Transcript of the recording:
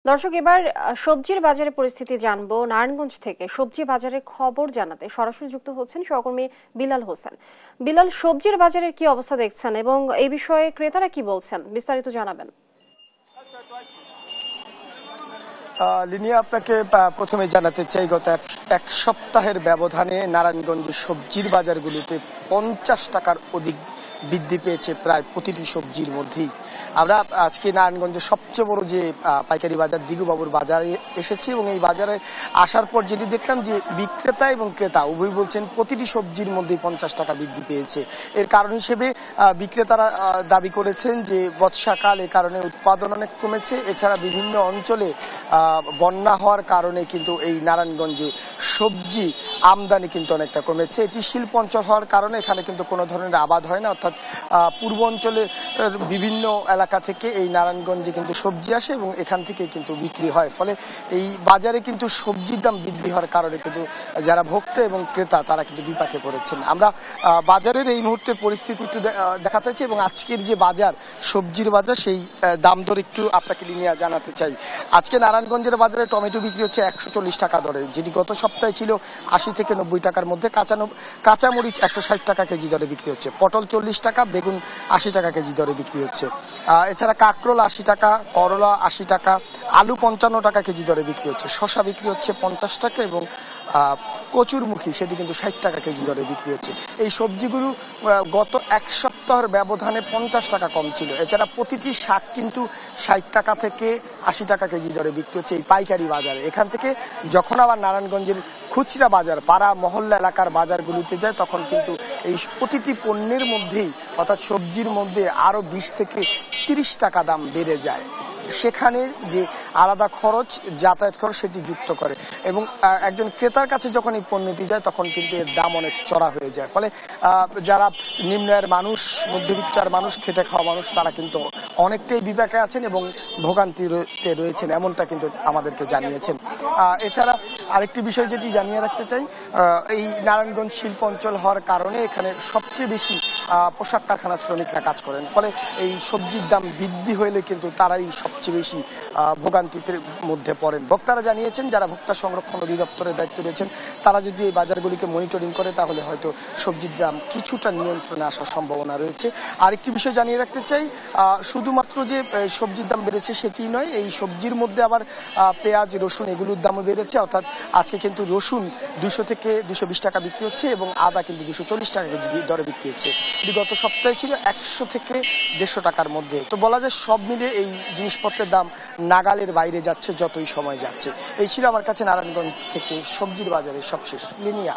দর্শক, এবার সবজির বাজারের পরিস্থিতি জানবো। নারায়ণগঞ্জ থেকে সবজি বাজারের খবর জানাতে সরাসরি যুক্ত হচ্ছেন সহকর্মী বিলাল হোসেন। বিলাল, সবজির বাজারের কি অবস্থা দেখছেন এবং এই বিষয়ে ক্রেতারা কি বলছেন, বিস্তারিত জানাবেন। লিনিয়া, আপনাকে প্রথমে জানাতে চাই, গত এক সপ্তাহের ব্যবধানে নারায়ণগঞ্জের সবজির বাজারগুলিতে 50 টাকার অধিক বৃদ্ধি পেয়েছে প্রায় প্রতিটি সবজির মধ্যেই। আমরা আজকে নারায়ণগঞ্জের সবচেয়ে বড় যে পাইকারি বাজার দিগুবাবুর বাজারে এসেছি এবং এই বাজারে আসার পর যেটি দেখলাম যে বিক্রেতা এবং ক্রেতা উভয় বলছেন প্রতিটি সবজির মধ্যেই 50 টাকা বৃদ্ধি পেয়েছে। এর কারণ হিসেবে বিক্রেতারা দাবি করেছেন যে বর্ষাকাল, এ কারণে উৎপাদন অনেক কমেছে। এছাড়া বিভিন্ন অঞ্চলে বন্যা হওয়ার কারণে কিন্তু এই নারায়ণগঞ্জে সবজি আমদানি কিন্তু অনেকটা কমেছে। এটি শিল্প অঞ্চল হওয়ার কারণে এখানে কিন্তু কোনো ধরনের আবাদ হয় না, অর্থাৎ পূর্ব অঞ্চলের বিভিন্ন এলাকা থেকে এই নারায়ণগঞ্জে কিন্তু সবজি আসে এবং এখান থেকে কিন্তু বিক্রি হয়। ফলে এই বাজারে কিন্তু সবজির দাম বৃদ্ধি হওয়ার কারণে কিন্তু যারা ভোক্তা এবং ক্রেতা তারা কিন্তু বিপাকে পড়েছেন। আমরা বাজারের এই মুহূর্তে পরিস্থিতি একটু দেখাতে চাই এবং আজকের যে বাজার, সবজির বাজার, সেই দাম দর একটু আপনাকে নিয়ে জানাতে চাই। আজকে নারায়ণগঞ্জের বাজারে টমেটো বিক্রি হচ্ছে 140 টাকা দরে, যেটি গত সপ্তাহে ছিল 80 থেকে 90 টাকার মধ্যে। কাঁচামরিচ 160 টাকা কেজি দরে বিক্রি হচ্ছে, পটল 40 টাকা, বেগুন 80 টাকা কেজি দরে বিক্রি হচ্ছে। এছাড়া কাঁকরোল 80 টাকা, করলা 80 টাকা, আলু 55 টাকা কেজি দরে বিক্রি হচ্ছে, শসা বিক্রি হচ্ছে 50 টাকা এবং কচুরমুখী সেটি কিন্তু 60 টাকা কেজি দরে বিক্রি হচ্ছে। এই সবজিগুলো গত এক সপ্তাহের ব্যবধানে 50 টাকা কম ছিল। এছাড়া প্রতিটি শাক কিন্তু 60 টাকা থেকে 80 টাকা কেজি দরে বিক্রি হচ্ছে এই পাইকারি বাজারে। এখান থেকে যখন আবার নারায়ণগঞ্জের খুচরা বাজার, পাড়া মহল্লা এলাকার বাজারগুলিতে যায়, তখন কিন্তু এই প্রতিটি পণ্যের মধ্যেই, অর্থাৎ সবজির মধ্যে আরো 20 থেকে 30 টাকা দাম বেড়ে যায়। সেখানে যে আলাদা খরচ, যাতায়াত খরচ, সেটি যুক্ত করে এবং একজন ক্রেতার কাছে যখন এই পণ্যটি যায় তখন কিন্তু এর দাম অনেক চড়া হয়ে যায়। ফলে যারা নিম্ন আয়ের মানুষ, মধ্যবিত্ত আয়ের মানুষ, খেটে খাওয়া মানুষ, তারা কিন্তু অনেকটাই বিপাকে আছেন এবং ভোগান্তিতে রয়েছেন, এমনটা কিন্তু আমাদেরকে জানিয়েছেন। এছাড়া আরেকটি বিষয় যেটি জানিয়ে রাখতে চাই, এই নারায়ণগঞ্জ শিল্প অঞ্চল হওয়ার কারণে এখানে সবচেয়ে বেশি পোশাক কারখানার শ্রমিকরা কাজ করেন। ফলে এই সবজির দাম বৃদ্ধি হলে কিন্তু তারাই সবচেয়ে বেশি ভোগান্তির মধ্যে পড়েন। ভোক্তারা জানিয়েছেন, যারা ভোক্তা সংরক্ষণ অধিদপ্তরের দায়িত্ব রয়েছেন, তারা যদি এই বাজারগুলিকে মনিটরিং করে তাহলে হয়তো সবজির দাম কিছুটা নিয়ন্ত্রণে আসার সম্ভাবনা রয়েছে। আরেকটি বিষয় জানিয়ে রাখতে চাই, শুধুমাত্র যে সবজির দাম বেড়েছে সেটি নয়, এই সবজির মধ্যে আবার পেঁয়াজ, রসুন এগুলোর দামও বেড়েছে। অর্থাৎ আজকে কিন্তু রসুন 200 থেকে 220 টাকা বিক্রি হচ্ছে এবং আদা কিন্তু 240 টাকা কেজি দরে বিক্রি হচ্ছে। এটি গত সপ্তাহে ছিল 100 থেকে 150 টাকার মধ্যে। তো বলা যায় সব মিলে এই জিনিসপত্রের দাম নাগালের বাইরে যাচ্ছে যতই সময় যাচ্ছে। এই ছিল আমার কাছে নারায়ণগঞ্জ থেকে সবজির বাজারের সবশেষ। লিনিয়া।